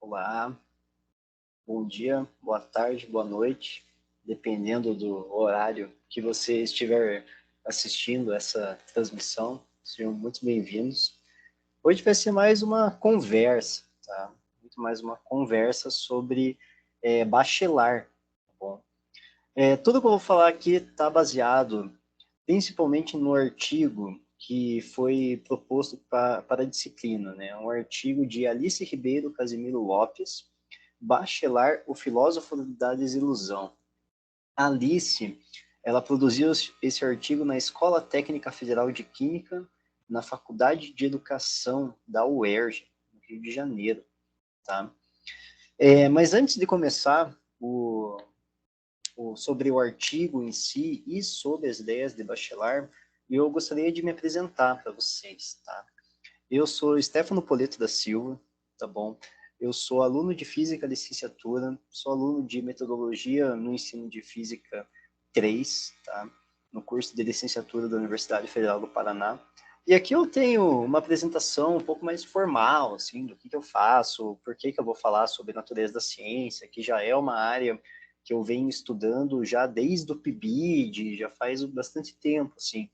Olá, bom dia, boa tarde, boa noite, dependendo do horário que você estiver assistindo essa transmissão. Sejam muito bem-vindos. Hoje vai ser mais uma conversa, tá? Muito mais uma conversa sobre bachelar, tá bom? Tudo que eu vou falar aqui está baseado principalmente no artigo que foi proposto para a disciplina, né? Um artigo de Alice Ribeiro Casimiro Lopes, Bachelar, o filósofo da desilusão. A Alice, ela produziu esse artigo na Escola Técnica Federal de Química, na Faculdade de Educação da UERJ, no Rio de Janeiro, tá? Mas antes de começar sobre o artigo em si e sobre as ideias de Bachelard, eu gostaria de me apresentar para vocês, tá? Eu sou Stefano Poleto da Silva, tá bom? Eu sou aluno de Física Licenciatura, sou aluno de Metodologia no Ensino de Física 3, tá? No curso de Licenciatura da Universidade Federal do Paraná. E aqui eu tenho uma apresentação um pouco mais formal, assim, do que eu faço, por que eu vou falar sobre a natureza da ciência, que já é uma área que eu venho estudando já desde o PIBID, já faz bastante tempo, assim.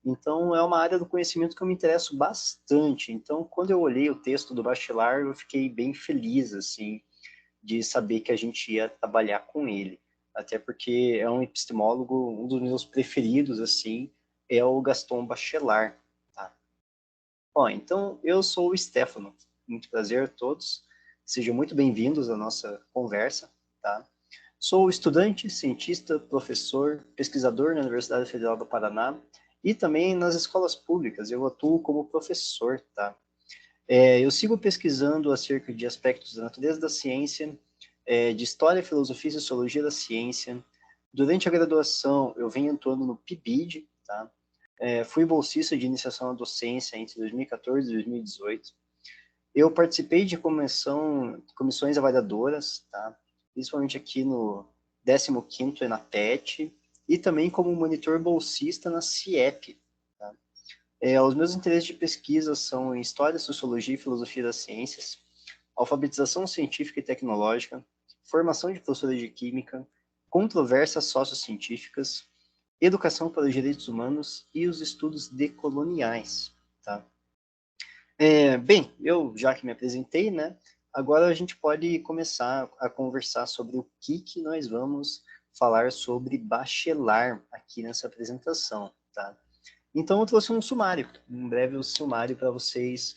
Então, é uma área do conhecimento que eu me interesso bastante. Então, quando eu olhei o texto do Bachelard, eu fiquei bem feliz, assim, de saber que a gente ia trabalhar com ele. Até porque é um epistemólogo, um dos meus preferidos, assim, é o Gaston Bachelard, tá? Bom, então, eu sou o Stefano. Muito prazer a todos. Sejam muito bem-vindos à nossa conversa, tá? Sou estudante, cientista, professor, pesquisador na Universidade Federal do Paraná e também nas escolas públicas. Eu atuo como professor, tá? Eu sigo pesquisando acerca de aspectos da natureza da ciência, de história, filosofia e sociologia da ciência. Durante a graduação, eu venho atuando no PIBID, tá? Fui bolsista de iniciação à docência entre 2014 e 2018. Eu participei de comissões avaliadoras, tá? Principalmente aqui no 15º ENAPET, e também como monitor bolsista na CIEP. Tá? Os meus interesses de pesquisa são em História, Sociologia e Filosofia das Ciências, alfabetização científica e tecnológica, formação de professores de Química, controvérsias sociocientíficas, educação para os direitos humanos e os estudos decoloniais. Tá? Bem, eu já que me apresentei, né? Agora a gente pode começar a conversar sobre o que nós vamos falar sobre Bachelard aqui nessa apresentação, tá? Então eu trouxe um sumário, um breve sumário para vocês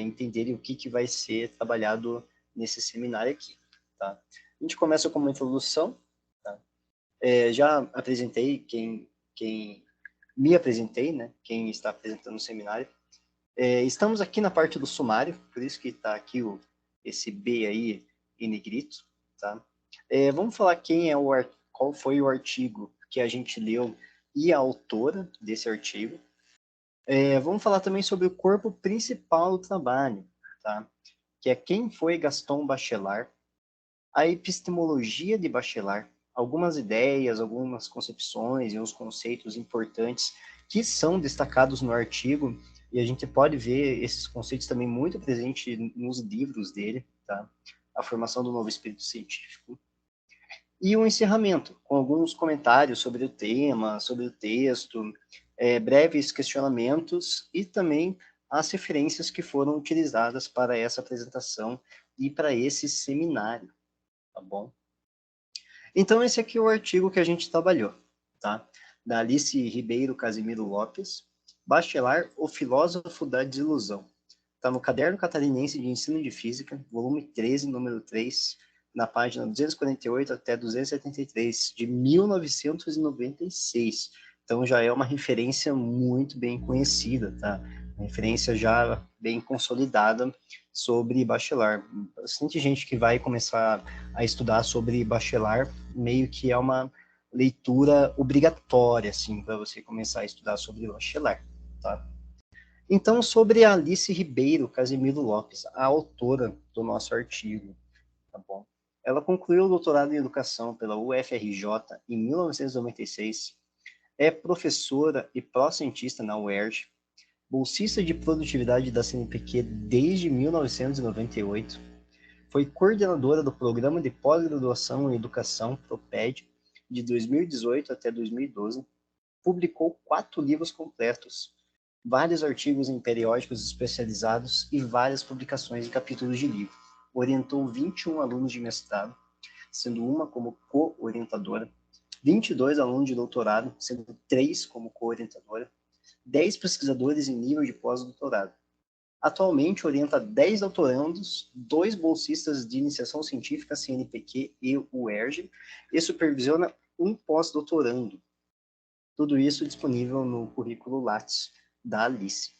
entenderem o que vai ser trabalhado nesse seminário aqui, tá? A gente começa com uma introdução, tá? Já apresentei quem me apresentei, né? Quem está apresentando o seminário. Estamos aqui na parte do sumário, por isso que está aqui esse B aí em negrito, tá? Vamos falar qual foi o artigo que a gente leu e a autora desse artigo. Vamos falar também sobre o corpo principal do trabalho, tá? Que é quem foi Gaston Bachelard, a epistemologia de Bachelard, algumas ideias, algumas concepções e uns conceitos importantes que são destacados no artigo, e a gente pode ver esses conceitos também muito presentes nos livros dele, tá? A formação do novo espírito científico. E um encerramento, com alguns comentários sobre o tema, sobre o texto, breves questionamentos e também as referências que foram utilizadas para essa apresentação e para esse seminário, tá bom? Então, esse aqui é o artigo que a gente trabalhou, tá? Da Alice Ribeiro Casimiro Lopes, Bachelard, o filósofo da desilusão. Está no Caderno Catarinense de Ensino de Física, volume 13, número 3, na página 248 até 273, de 1996. Então, já é uma referência muito bem conhecida, tá? Uma referência já bem consolidada sobre Bachelard. Bastante gente que vai começar a estudar sobre Bachelard, meio que é uma leitura obrigatória, assim, para você começar a estudar sobre Bachelard, tá? Então, sobre a Alice Ribeiro Casimiro Lopes, a autora do nosso artigo, tá bom? Ela concluiu o doutorado em educação pela UFRJ em 1996, é professora e pró-cientista na UERJ, bolsista de produtividade da CNPq desde 1998, foi coordenadora do Programa de Pós-Graduação em Educação, PROPED, de 2018 até 2012, publicou 4 livros completos, vários artigos em periódicos especializados e várias publicações em capítulos de livro. Orientou 21 alunos de mestrado, sendo uma como co-orientadora, 22 alunos de doutorado, sendo 3 como co-orientadora, 10 pesquisadores em nível de pós-doutorado. Atualmente orienta 10 doutorandos, 2 bolsistas de iniciação científica, CNPq e UERJ, e supervisiona um pós-doutorando. Tudo isso disponível no currículo Lattes da Alice.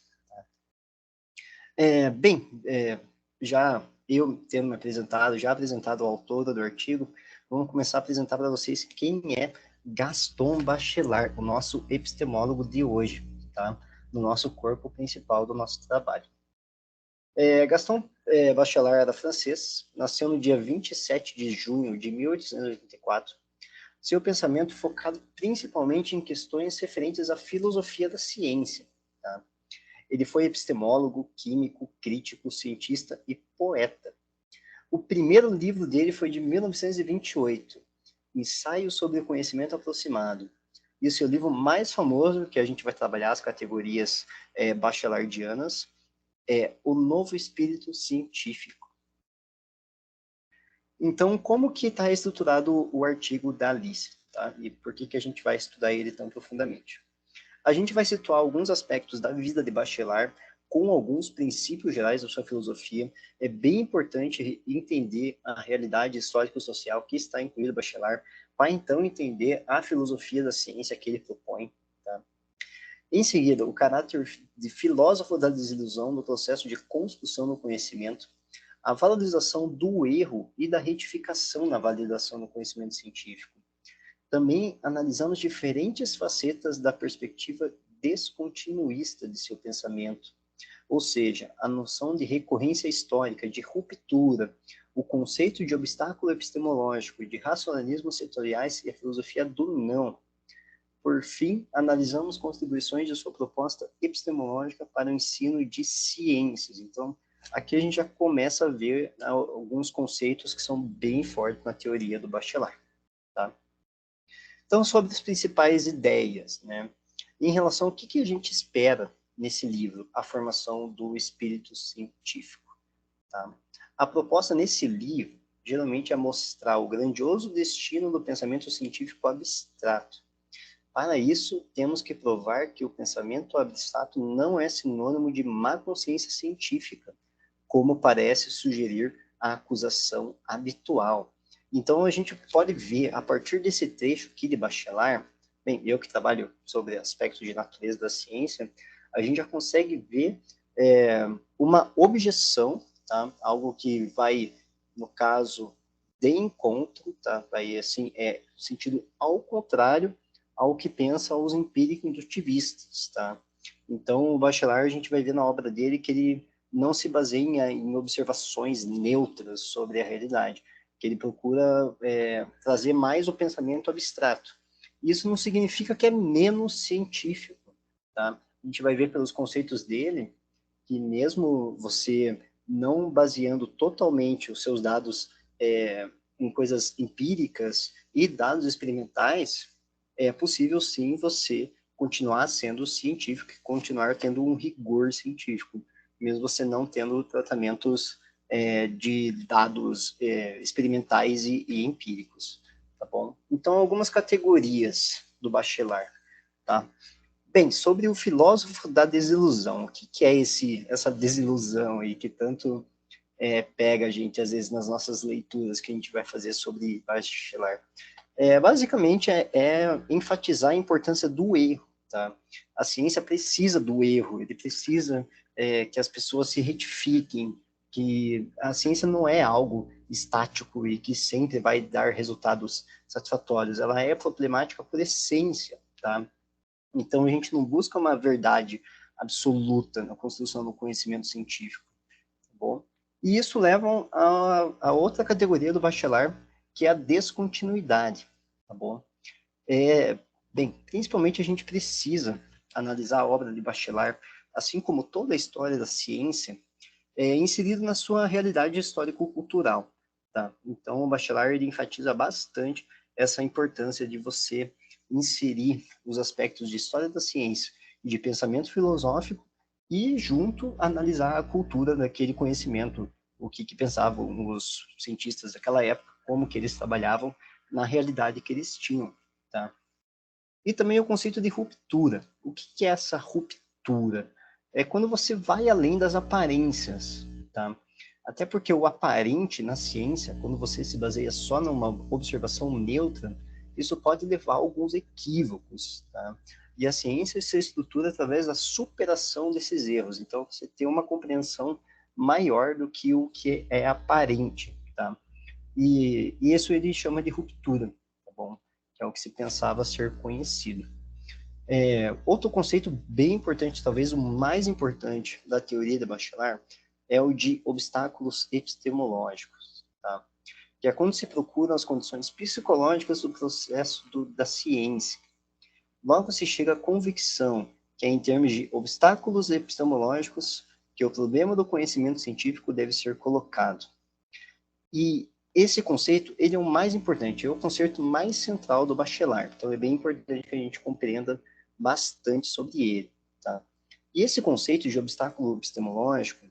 Já eu tendo me apresentado, já apresentado a autora do artigo, vamos começar a apresentar para vocês quem é Gaston Bachelard, o nosso epistemólogo de hoje, tá? No nosso corpo principal do nosso trabalho. Gaston Bachelard era francês, nasceu no dia 27 de junho de 1884. Seu pensamento focado principalmente em questões referentes à filosofia da ciência. Tá? Ele foi epistemólogo, químico, crítico, cientista e poeta. O primeiro livro dele foi de 1928, Ensaio sobre o Conhecimento Aproximado. E o seu livro mais famoso, que a gente vai trabalhar as categorias bachelardianas, é O Novo Espírito Científico. Então, como que está estruturado o artigo da Alice? Tá? E por que a gente vai estudar ele tão profundamente? A gente vai situar alguns aspectos da vida de Bachelard com alguns princípios gerais da sua filosofia. É bem importante entender a realidade histórico-social que está incluída em Bachelard, para então entender a filosofia da ciência que ele propõe. Tá? Em seguida, o caráter de filósofo da desilusão no processo de construção do conhecimento, a valorização do erro e da retificação na validação do conhecimento científico. Também analisamos diferentes facetas da perspectiva descontinuista de seu pensamento, ou seja, a noção de recorrência histórica, de ruptura, o conceito de obstáculo epistemológico, de racionalismo setoriais e a filosofia do não. Por fim, analisamos contribuições de sua proposta epistemológica para o ensino de ciências. Então, aqui a gente já começa a ver alguns conceitos que são bem fortes na teoria do Bachelard. Tá? Então, sobre as principais ideias, né? Em relação ao que a gente espera nesse livro, A Formação do Espírito Científico. Tá? A proposta nesse livro, geralmente, é mostrar o grandioso destino do pensamento científico abstrato. Para isso, temos que provar que o pensamento abstrato não é sinônimo de má consciência científica, como parece sugerir a acusação habitual. Então, a gente pode ver, a partir desse trecho aqui de Bachelard, bem, eu que trabalho sobre aspectos de natureza da ciência, a gente já consegue ver uma objeção, tá? Algo que vai, no caso, de encontro, tá? Vai, assim, sentido ao contrário ao que pensam os empírico-indutivistas, tá? Então, o Bachelard, a gente vai ver na obra dele que ele não se baseia em observações neutras sobre a realidade, que ele procura trazer mais o pensamento abstrato. Isso não significa que é menos científico, tá? A gente vai ver pelos conceitos dele que mesmo você não baseando totalmente os seus dados em coisas empíricas e dados experimentais, é possível sim você continuar sendo científico e continuar tendo um rigor científico, mesmo você não tendo tratamentos de dados experimentais e empíricos, tá bom? Então, algumas categorias do Bachelard, tá? Bem, sobre o filósofo da desilusão, o que é essa desilusão aí que tanto pega a gente, às vezes, nas nossas leituras que a gente vai fazer sobre Bachelard? Basicamente, enfatizar a importância do erro, tá? A ciência precisa do erro, ele precisa que as pessoas se retifiquem, que a ciência não é algo estático e que sempre vai dar resultados satisfatórios, ela é problemática por essência, tá? Então, a gente não busca uma verdade absoluta na construção do conhecimento científico, tá bom? E isso leva a outra categoria do Bachelard, que é a descontinuidade, tá bom? Bem, principalmente a gente precisa analisar a obra de Bachelard, assim como toda a história da ciência, inserido na sua realidade histórico-cultural, tá? Então, o bacharel ele enfatiza bastante essa importância de você inserir os aspectos de história da ciência e de pensamento filosófico e, junto, analisar a cultura daquele conhecimento, o que pensavam os cientistas daquela época, como que eles trabalhavam na realidade que eles tinham, tá? E também o conceito de ruptura. O que é essa ruptura? É quando você vai além das aparências, tá? Até porque o aparente na ciência, quando você se baseia só numa observação neutra, isso pode levar a alguns equívocos, tá? E a ciência se estrutura através da superação desses erros. Então, você tem uma compreensão maior do que o que é aparente, tá? E isso ele chama de ruptura, tá bom? Que é o que se pensava ser conhecido. Outro conceito bem importante, talvez o mais importante da teoria de Bachelard, é o de obstáculos epistemológicos, tá? Que é quando se procuram as condições psicológicas do processo da ciência. Logo se chega à convicção que é em termos de obstáculos epistemológicos que o problema do conhecimento científico deve ser colocado. E esse conceito, ele é o mais importante, é o conceito mais central do Bachelard. Então, é bem importante que a gente compreenda bastante sobre ele, tá? E esse conceito de obstáculo epistemológico,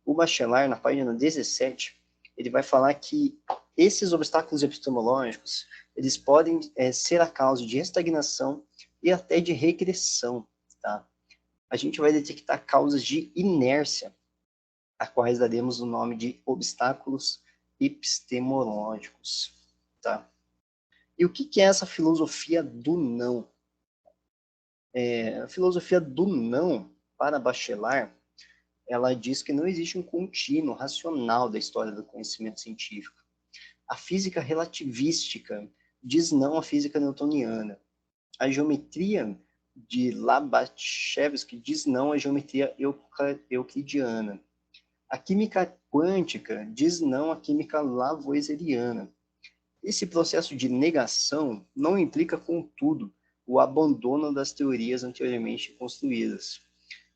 o Bachelard, na página 17, ele vai falar que esses obstáculos epistemológicos, eles podem ser a causa de estagnação e até de regressão, tá? A gente vai detectar causas de inércia, a quais daremos o nome de obstáculos epistemológicos, tá? E o que é essa filosofia do não? A filosofia do não, para Bachelard, ela diz que não existe um contínuo racional da história do conhecimento científico. A física relativística diz não à física newtoniana. A geometria de Lobachevsky diz não à geometria euclidiana. A química quântica diz não à química lavoisieriana. Esse processo de negação não implica, contudo, o abandono das teorias anteriormente construídas.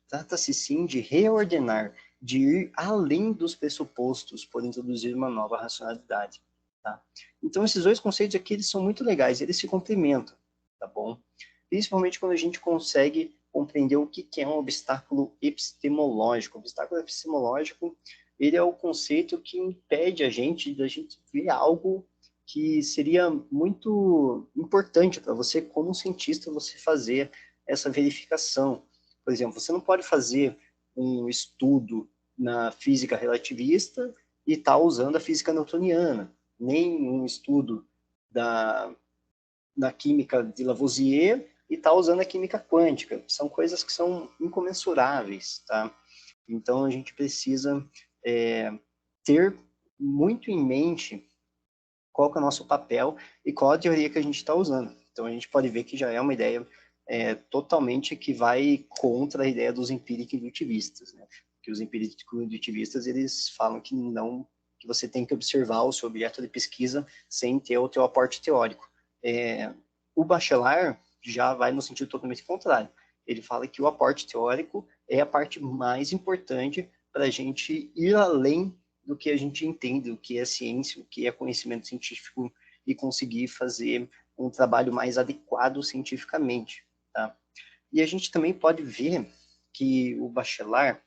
Trata-se, sim, de reordenar, de ir além dos pressupostos por introduzir uma nova racionalidade. Tá? Então, esses dois conceitos aqui eles são muito legais, eles se complementam, tá bom? Principalmente quando a gente consegue compreender o que é um obstáculo epistemológico. O obstáculo epistemológico, ele é o conceito que impede a gente da gente ver algo que seria muito importante para você, como cientista, você fazer essa verificação. Por exemplo, você não pode fazer um estudo na física relativista e estar usando a física newtoniana, nem um estudo da química de Lavoisier e estar usando a química quântica. São coisas que são incomensuráveis, tá? Então, a gente precisa ter muito em mente qual que é o nosso papel e qual a teoria que a gente está usando. Então, a gente pode ver que já é uma ideia totalmente que vai contra a ideia dos empírico-indutivistas, né? Que os empírico-indutivistas, eles falam que não, que você tem que observar o seu objeto de pesquisa sem ter o teu aporte teórico. O Bachelard já vai no sentido totalmente contrário. Ele fala que o aporte teórico é a parte mais importante para a gente ir além do que a gente entende, o que é ciência, o que é conhecimento científico e conseguir fazer um trabalho mais adequado cientificamente, tá? E a gente também pode ver que o Bachelard,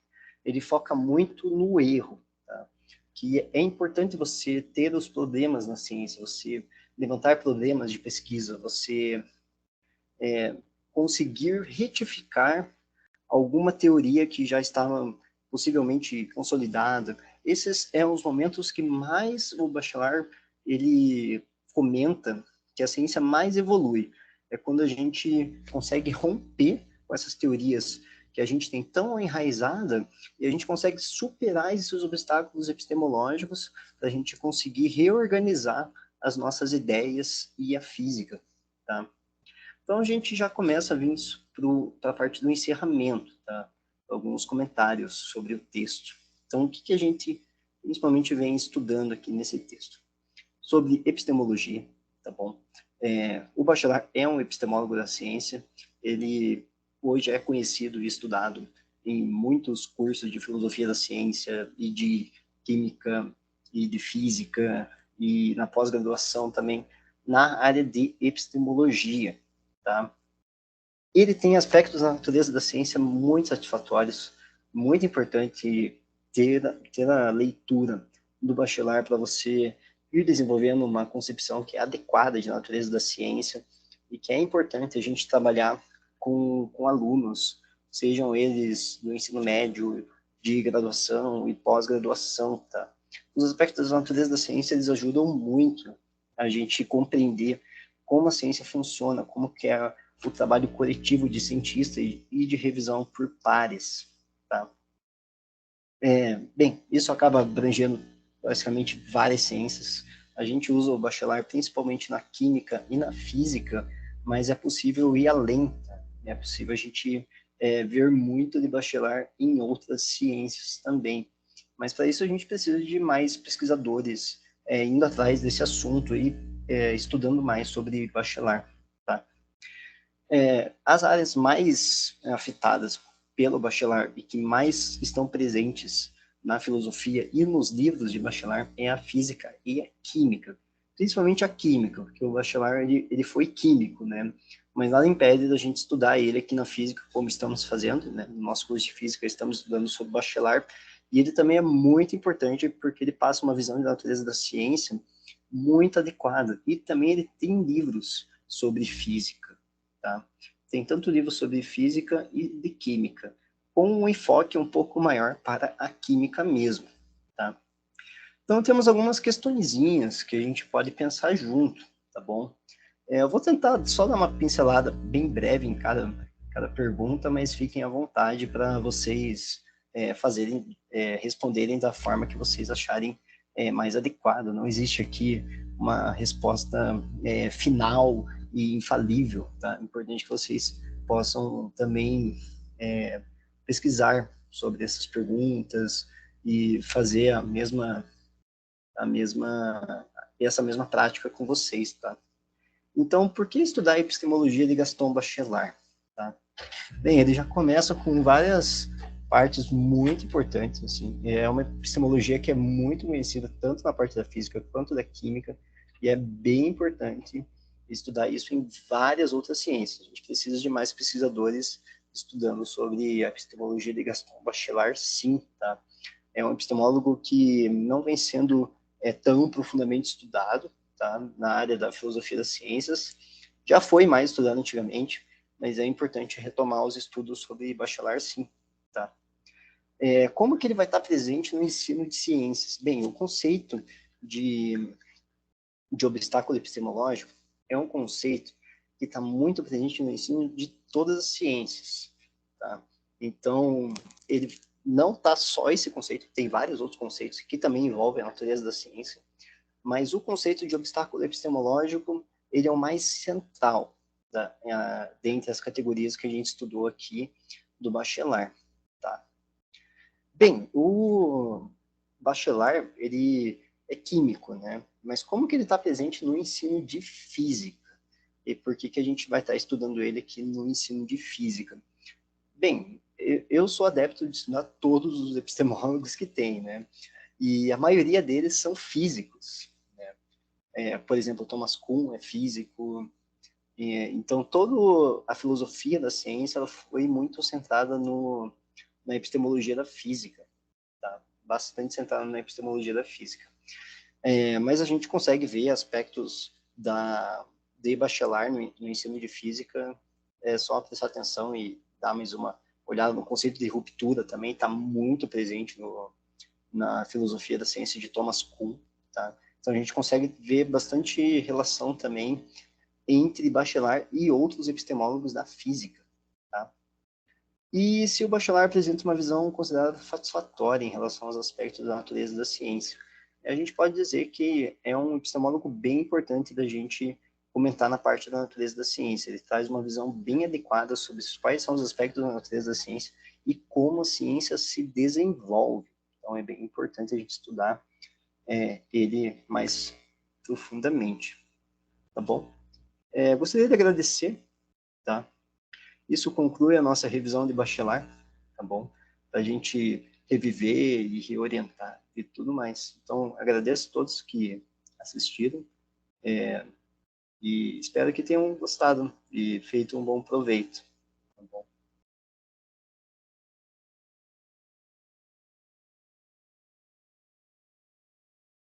ele foca muito no erro, tá? Que é importante você ter os problemas na ciência, você levantar problemas de pesquisa, você conseguir retificar alguma teoria que já estava possivelmente consolidada. Esses são os momentos que mais o Bachelard ele comenta que a ciência mais evolui. É quando a gente consegue romper com essas teorias que a gente tem tão enraizada e a gente consegue superar esses obstáculos epistemológicos para a gente conseguir reorganizar as nossas ideias e a física, tá? Então a gente já começa a vir para a parte do encerramento, tá? Alguns comentários sobre o texto. Então, o que a gente principalmente vem estudando aqui nesse texto? Sobre epistemologia, tá bom? O Bachelard é um epistemólogo da ciência, ele hoje é conhecido e estudado em muitos cursos de filosofia da ciência e de química e de física, e na pós-graduação também na área de epistemologia, tá? Ele tem aspectos da natureza da ciência muito satisfatórios, muito importante ter a leitura do bacharel para você ir desenvolvendo uma concepção que é adequada de natureza da ciência e que é importante a gente trabalhar com alunos, sejam eles do ensino médio, de graduação e pós-graduação, tá? Os aspectos da natureza da ciência, eles ajudam muito a gente compreender como a ciência funciona, como que é o trabalho coletivo de cientistas e de revisão por pares, tá? Bem, isso acaba abrangendo basicamente várias ciências. A gente usa o bacharel principalmente na química e na física, mas é possível ir além, tá? É possível a gente ver muito de bacharel em outras ciências também. Mas para isso a gente precisa de mais pesquisadores indo atrás desse assunto e estudando mais sobre bacharel, tá? As áreas mais afetadas pelo bacharel e que mais estão presentes na filosofia e nos livros de bacharel é a física e a química, principalmente a química, porque o bacharel ele foi químico, né? Mas nada impede da gente estudar ele aqui na física, como estamos fazendo, né? No nosso curso de física estamos estudando sobre o bacharel, e ele também é muito importante porque ele passa uma visão de natureza da ciência muito adequada, e também ele tem livros sobre física, tá? Tem tanto livro sobre física e de química, com um enfoque um pouco maior para a química mesmo, tá? Então, temos algumas questõezinhas que a gente pode pensar junto, tá bom? Eu vou tentar só dar uma pincelada bem breve em cada pergunta, mas fiquem à vontade para vocês responderem da forma que vocês acharem mais adequada. Não existe aqui uma resposta final e infalível, tá? É importante que vocês possam também pesquisar sobre essas perguntas e fazer essa mesma prática com vocês, tá? Então, por que estudar a epistemologia de Gaston Bachelard? Tá? Bem, ele já começa com várias partes muito importantes, assim. É uma epistemologia que é muito conhecida tanto na parte da física quanto da química, e é bem importante estudar isso em várias outras ciências. A gente precisa de mais pesquisadores estudando sobre a epistemologia de Gaston Bachelard, sim, tá? É um epistemólogo que não vem sendo tão profundamente estudado, tá? Na área da filosofia das ciências. Já foi mais estudado antigamente, mas é importante retomar os estudos sobre Bachelard, sim, tá? Como que ele vai estar presente no ensino de ciências? Bem, o conceito de obstáculo epistemológico é um conceito que está muito presente no ensino de todas as ciências, tá? Então, ele não está só esse conceito, tem vários outros conceitos que também envolvem a natureza da ciência, mas o conceito de obstáculo epistemológico, ele é o mais central dentre as categorias que a gente estudou aqui do bacharel, tá? Bem, o bacharel, ele é químico, né? Mas como que ele está presente no ensino de física? E por que a gente vai estar estudando ele aqui no ensino de física? Bem, eu sou adepto de estudar todos os epistemólogos que tem, né? E a maioria deles são físicos, né? Por exemplo, Thomas Kuhn é físico. Então, toda a filosofia da ciência ela foi muito centrada na epistemologia da física, tá? Bastante centrada na epistemologia da física. Mas a gente consegue ver aspectos de bacharel no ensino de física, é só prestar atenção e dar mais uma olhada no conceito de ruptura também, está muito presente na filosofia da ciência de Thomas Kuhn, tá? Então a gente consegue ver bastante relação também entre bacharel e outros epistemólogos da física, tá? E se o bacharel apresenta uma visão considerada satisfatória em relação aos aspectos da natureza da ciência, a gente pode dizer que é um epistemólogo bem importante da gente comentar na parte da natureza da ciência. Ele traz uma visão bem adequada sobre quais são os aspectos da natureza da ciência e como a ciência se desenvolve. Então é bem importante a gente estudar ele mais profundamente, tá bom? Gostaria de agradecer, tá? Isso conclui a nossa revisão de bacharel, tá bom? para a gente reviver e reorientar e tudo mais. Então, agradeço a todos que assistiram e espero que tenham gostado e feito um bom proveito.